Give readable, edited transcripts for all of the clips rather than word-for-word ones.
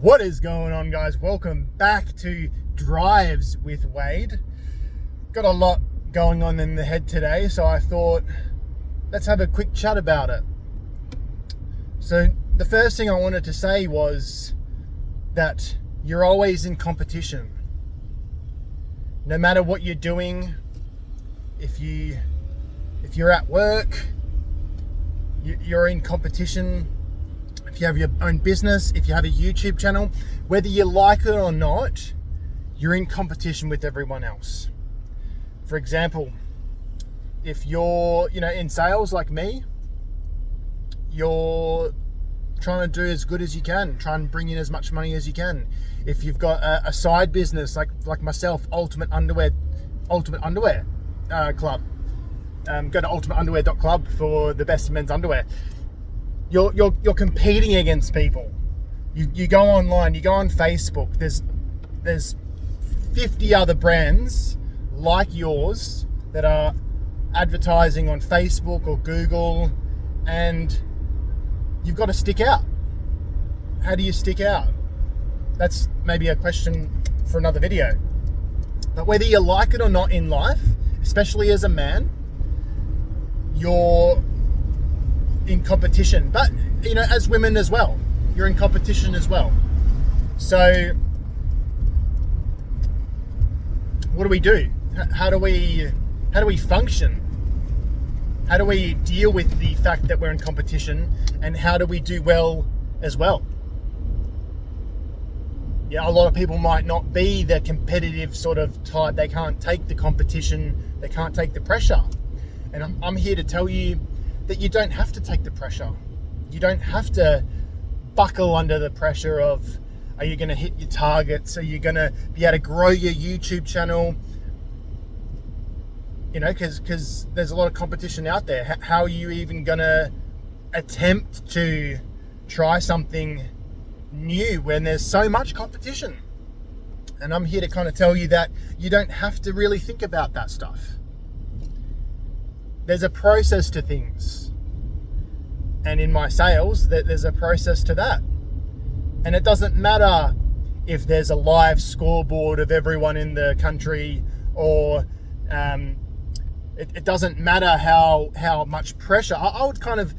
What is going on, guys? Welcome back to Drives with Wade. Got a lot going on in the head today, so I thought let's have a quick chat about it. So the first thing I wanted to say was that you're always in competition. No matter what you're doing, if you're at work, you're in competition. If you have your own business, if you have a YouTube channel, whether you like it or not, you're in competition with everyone else. For example, if you're, in sales like me, you're trying to do as good as you can, try and bring in as much money as you can. If you've got a side business like myself, Ultimate Underwear Club, go to ultimateunderwear.club for the best men's underwear. You're competing against people. You go online, you go on Facebook. There's 50 other brands like yours that are advertising on Facebook or Google, and you've got to stick out. How do you stick out? That's maybe a question for another video. But whether you like it or not in life, especially as a man, you're in competition. But as women as well, you're in competition as well. So what do we do? How do we function? How do we deal with the fact that we're in competition, and how do we do well as well? A lot of people might not be the competitive sort of type. They can't take the competition, they can't take the pressure. And I'm here to tell you that you don't have to take the pressure. You don't have to buckle under the pressure of, are you going to hit your targets? Are you going to be able to grow your YouTube channel? Because there's a lot of competition out there. How are you even going to attempt to try something new when there's so much competition? And I'm here to kind of tell you that you don't have to really think about that stuff. There's a process to things. And in my sales, there's a process to that. And it doesn't matter if there's a live scoreboard of everyone in the country, or it doesn't matter how much pressure. I would kind of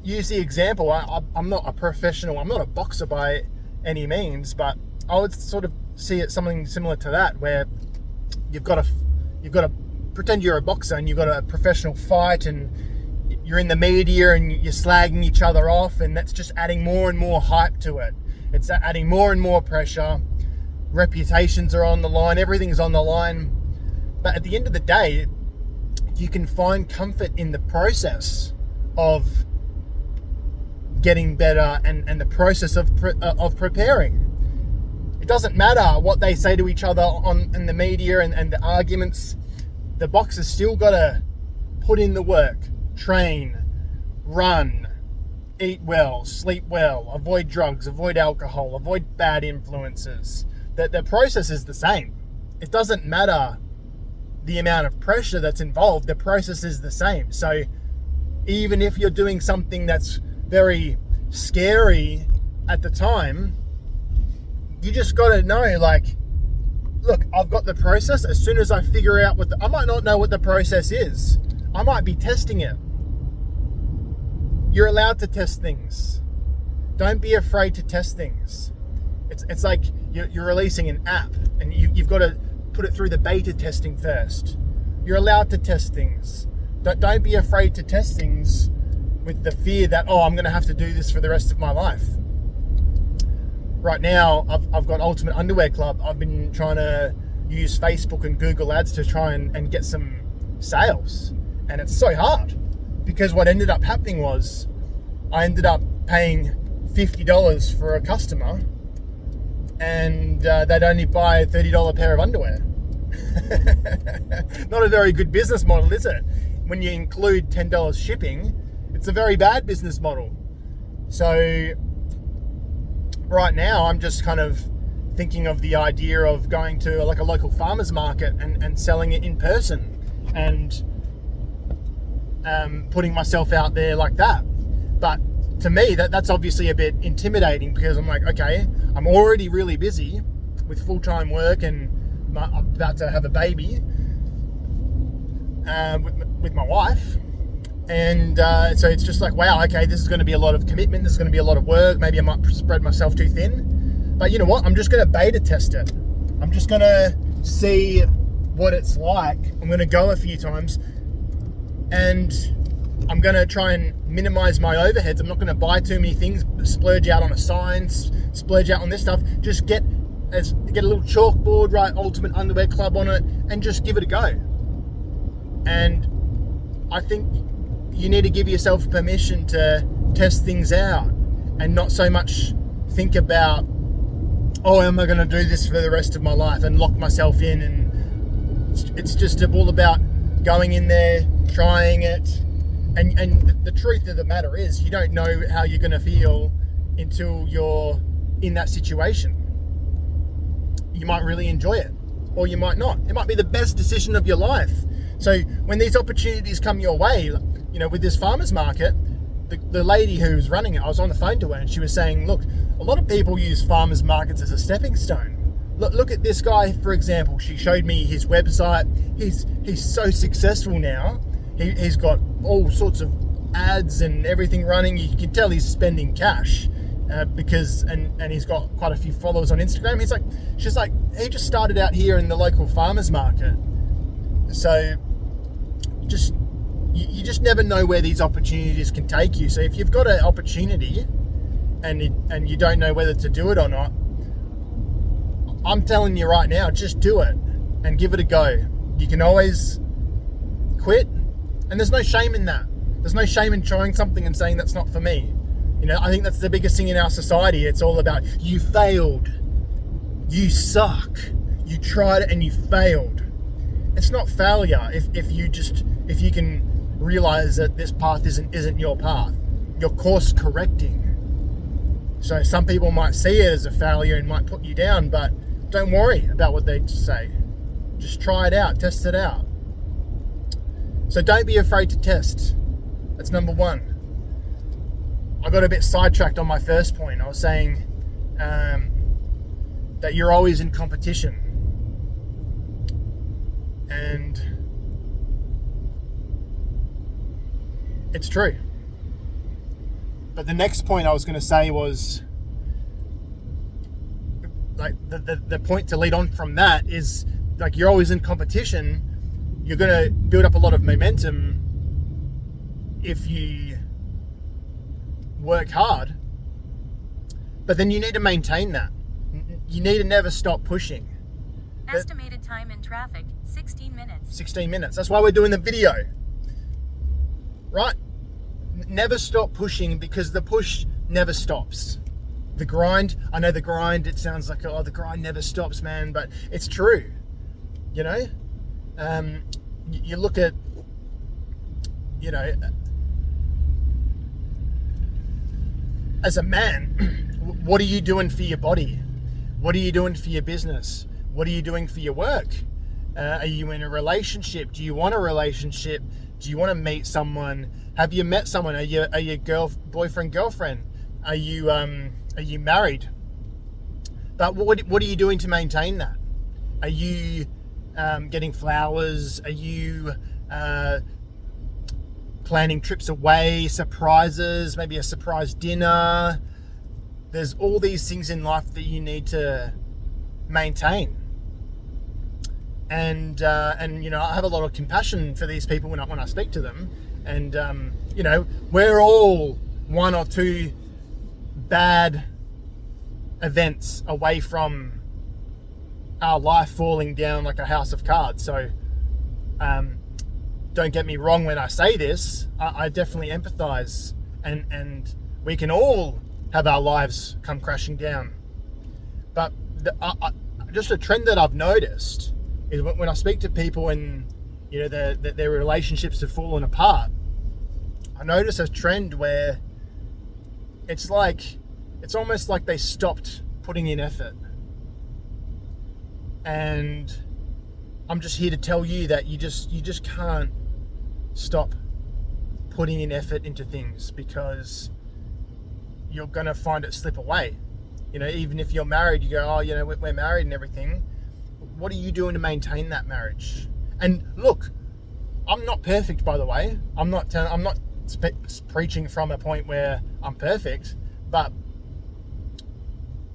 use the example. I'm not a professional. I'm not a boxer by any means, but I would sort of see it something similar to that, where you've got to pretend you're a boxer and you've got a professional fight, and you're in the media and you're slagging each other off, and that's just adding more and more hype to it. It's adding more and more pressure. Reputations are on the line, everything's on the line. But at the end of the day, you can find comfort in the process of getting better and the process of preparing. It doesn't matter what they say to each other in the media and the arguments. The boxer's still got to put in the work, train, run, eat well, sleep well, avoid drugs, avoid alcohol, avoid bad influences. The process is the same. It doesn't matter the amount of pressure that's involved, the process is the same. So even if you're doing something that's very scary at the time, you just got to know, look, I've got the process. As soon as I figure out I might not know what the process is. I might be testing it. You're allowed to test things. Don't be afraid to test things. It's like you're releasing an app, and you've got to put it through the beta testing first. You're allowed to test things. Don't be afraid to test things with the fear that, I'm going to have to do this for the rest of my life. Right now, I've got Ultimate Underwear Club. I've been trying to use Facebook and Google Ads to try and get some sales. And it's so hard, because what ended up happening was I ended up paying $50 for a customer, and they'd only buy a $30 pair of underwear. Not a very good business model, is it? When you include $10 shipping, it's a very bad business model. So right now, I'm just kind of thinking of the idea of going to a local farmer's market and selling it in person, and putting myself out there like that. But to me, that's obviously a bit intimidating, because I'm like, okay, I'm already really busy with full-time work, and I'm about to have a baby with my wife. And so it's just like, wow, okay, this is going to be a lot of commitment. This is going to be a lot of work. Maybe I might spread myself too thin. But you know what? I'm just going to beta test it. I'm just going to see what it's like. I'm going to go a few times, and I'm going to try and minimize my overheads. I'm not going to buy too many things, splurge out on a sign, splurge out on this stuff. Just get a little chalkboard, write Ultimate Underwear Club on it, and just give it a go. And I think you need to give yourself permission to test things out, and not so much think about, oh, am I going to do this for the rest of my life and lock myself in? And it's just all about going in there, trying it. And the truth of the matter is, you don't know how you're going to feel until you're in that situation. You might really enjoy it, or you might not. It might be the best decision of your life. So when these opportunities come your way, you know, with this farmers market, the lady who's running it, I was on the phone to her, and she was saying, look, a lot of people use farmers markets as a stepping stone. Look at this guy, for example. She showed me his website. He's so successful now. He's got all sorts of ads and everything running. You can tell he's spending cash because he's got quite a few followers on Instagram. She's like, he just started out here in the local farmers market. So you just never know where these opportunities can take you. So if you've got an opportunity and you don't know whether to do it or not, I'm telling you right now, just do it and give it a go. You can always quit, and there's no shame in that. There's no shame in trying something and saying that's not for me. You know, I think that's the biggest thing in our society. It's all about, you failed, you suck, you tried it and you failed. It's not failure if you can realize that this path isn't your path. You're course correcting. So some people might see it as a failure and might put you down, but don't worry about what they say. Just try it out, test it out. So don't be afraid to test. That's number one. I got a bit sidetracked on my first point. I was saying that you're always in competition. And it's true. But the next point I was going to say was, like, the point to lead on from that is, like, you're always in competition. You're going to build up a lot of momentum if you work hard. But then you need to maintain that. You need to never stop pushing. Estimated time in traffic, 16 minutes. 16 minutes. That's why we're doing the video. Right? Never stop pushing, because the push never stops. The grind, I know the grind, it sounds like, oh, the grind never stops, man, but it's true. You know? You look at, you know, as a man, what are you doing for your body? What are you doing for your business? What are you doing for your work? Are you in a relationship? Do you want a relationship? Do you want to meet someone? Have you met someone? Are you boyfriend, girlfriend? Are you married? But what are you doing to maintain that? Are you getting flowers? Are you planning trips away, surprises, maybe a surprise dinner? There's all these things in life that you need to maintain. And you know, I have a lot of compassion for these people when I speak to them. And you know, we're all one or two bad events away from our life falling down like a house of cards. So don't get me wrong when I say this. I definitely empathize, and we can all have our lives come crashing down. But just a trend that I've noticed is when I speak to people and, you know, their relationships have fallen apart, I notice a trend where it's almost like they stopped putting in effort. And I'm just here to tell you that you just can't stop putting in effort into things, because you're going to find it slip away. You know, even if you're married, you go, oh, you know, we're married and everything. What are you doing to maintain that marriage? And look, I'm not perfect, by the way. I'm not preaching from a point where I'm perfect, but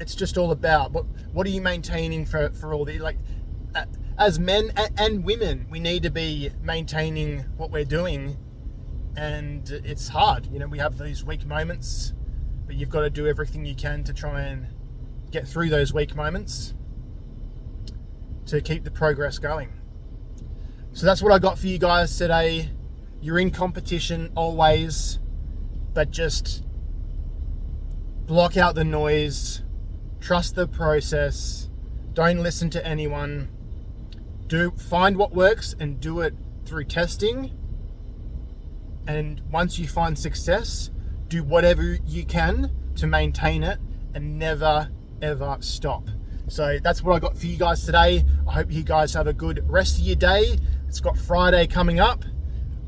it's just all about what are you maintaining for all the, like, as men and women, we need to be maintaining what we're doing, and it's hard. You know, we have these weak moments, but you've got to do everything you can to try and get through those weak moments to keep the progress going. So that's what I got for you guys today. You're in competition always, but just block out the noise, trust the process, don't listen to anyone. Find what works and do it through testing. And once you find success, do whatever you can to maintain it and never, ever stop. So that's what I got for you guys today. I hope you guys have a good rest of your day. It's got Friday coming up,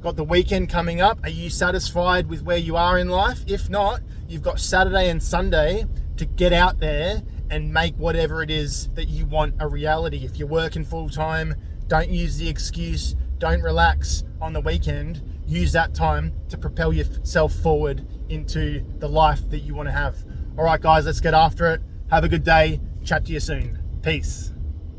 got the weekend coming up. Are you satisfied with where you are in life? If not, you've got Saturday and Sunday to get out there and make whatever it is that you want a reality. If you're working full time, don't use the excuse, don't relax on the weekend. Use that time to propel yourself forward into the life that you want to have. All right, guys, let's get after it. Have a good day. Chat to you soon. Peace.